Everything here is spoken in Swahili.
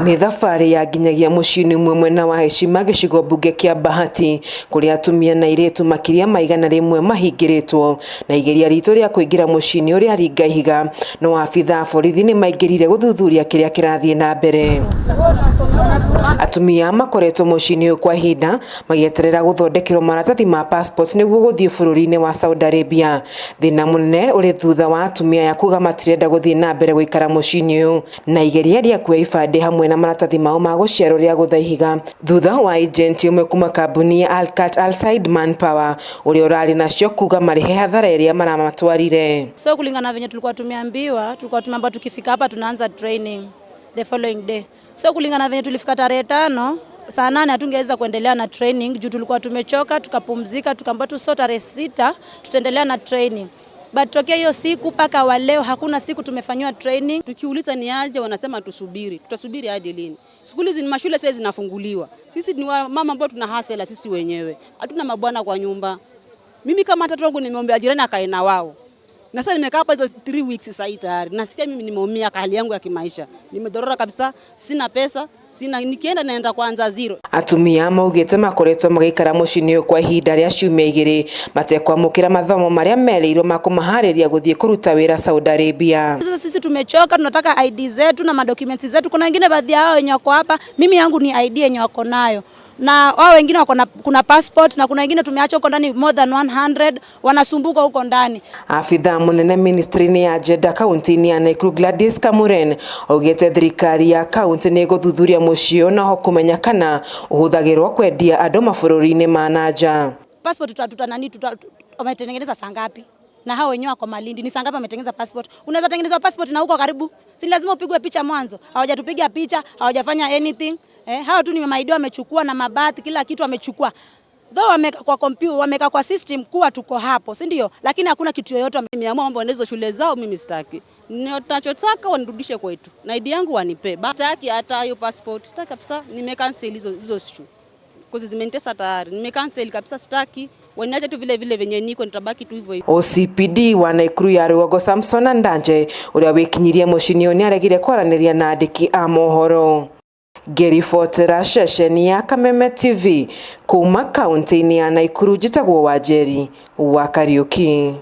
Ni thabarĩ ya nginyagia mũciĩ-inĩ ũmwe mwena wa Heshima gĩcigo mbunge kĩa Bahati kũrĩa atumia na airĩtu makĩria ma 100 mahingĩrĩtwo na igeria ritũ rĩa kũingĩra mũciĩ-inĩ ũrĩa ringa ihiga, no abithaa borithi nĩ maingĩrire gũthuthuria kĩrĩa kĩrathiĩ na mbere. Atumia makoretwo mũciĩ-inĩ kwa ihinda magĩeterera gũthondekerwo maratathi ma passport nĩguo gũthiĩ bũrũri-inĩ wa Saudi Arabia. Thĩna mũnene ũrĩ thutha wa atumia ya kuga matirenda gũthiĩ na mbere gũikara mũciĩ-inĩ ũyũ na igeria rĩa kuoya ibandĩ hamwe na maratathi mao ma gũciarwo rĩa gũtha ihiga thutha wa agent ũmwe kuma kambuni ya Alcat Alside Manpower ũrĩa ũrarĩ nacio kuga marĩhe hathara ĩrĩa maramatwarire. So kulingana venye tulikuwa tumeambiwa tukifika hapa tunaanza training the following day. So kulingana venye tulifika tarehe 5 saa 8 hatungeweza kuendelea na training juu tulikuwa tumechoka, tukapumzika, tukaambiwa tu tarehe 6 tutaendelea na training. But tokea hiyo siku paka wa leo hakuna siku tumefanywa training. Tukiuliza ni aje wanasema tusubiri. Tutasubiri hadi lini? Shule ni mashule sasa zinafunguliwa. Sisi ni mama ambao tuna hasela sisi wenyewe. Hatuna mabwana kwa nyumba. Mimi kama mtoto wangu nimeombea jirani akae na wao. Na sasa nimekaa hapa hizo 3 weeks sasa tayari. Nasikia mimi nimeumia hali yangu ya kimaisha. Nimedorora kabisa, sina pesa. Nikienda naenda kwanza zero. Atumia maugĩte makoretwo magĩikara mũciĩ-inĩ kwa ihinda rĩa ciumia 2 matekwamũkĩra mathomo marĩa merĩirwo ma kũmaharĩria gũthiĩ kũruta wĩra Saudi Arabia. Sasa sisi tumechoka, tunataka ID zetu na madocuments zetu. Kuna wengine baadhi yao wenye wako hapa, mimi yangu ni ID yenye wako nayo. Na wao wengine wako na kuna passport na kuna wengine tumeacha huko ndani more than 100 wanasumbuka huko ndani. Afithaa munene ministry-inĩ ya Jeddah kaunti-inĩ ya Nakuru Gladys Kamuren augĩte thirikari ya kaunti nĩ gũthuthuria mũciĩ ũyũ na ho kũmenya kana ũhũthagĩrwo kwendia andũ mabũrũri-inĩ ma nanja. Passport wametengeneza saa ngapi? Na hao wenyewe wako Malindi ni saa ngapi wametengeneza passport? Unaweza tengeneza passport na huko karibu. Si lazima upigwe picha mwanzo. Hawajatupiga picha, hawajafanya anything. Hao tu ni maidio wamechukua na mabathi kila kitu wamechukua. Though wameka kwa computer, wameka kwa system kuwa tuko hapo, si ndio? Lakini hakuna kitu yoyote. Nimeamua mambo na hizo shule zao mimi sitaki. Ninachotaka wanirudishe kwetu. Na ID yangu wanipe. Sitaki hata hiyo passport. Sitaki kabisa. Nimecancel hizo shule. Kwa sababu zimenitesa tayari. Nimecancel kabisa sitaki. Wanaje tu vile venye niko nitabaki tu hivyo hivyo. OCPD wa Nakuru ya Rũgongo Samson Ndanje ũrĩa wĩkinyirie mũciĩ-inĩ nĩ aregire kwaranĩria na andĩki a mohoro. Gerifotera ceceni ya Kameme TV kuma kaunti-inĩ ya Nakuru njĩtagwo Wanjeri wa Kariuki.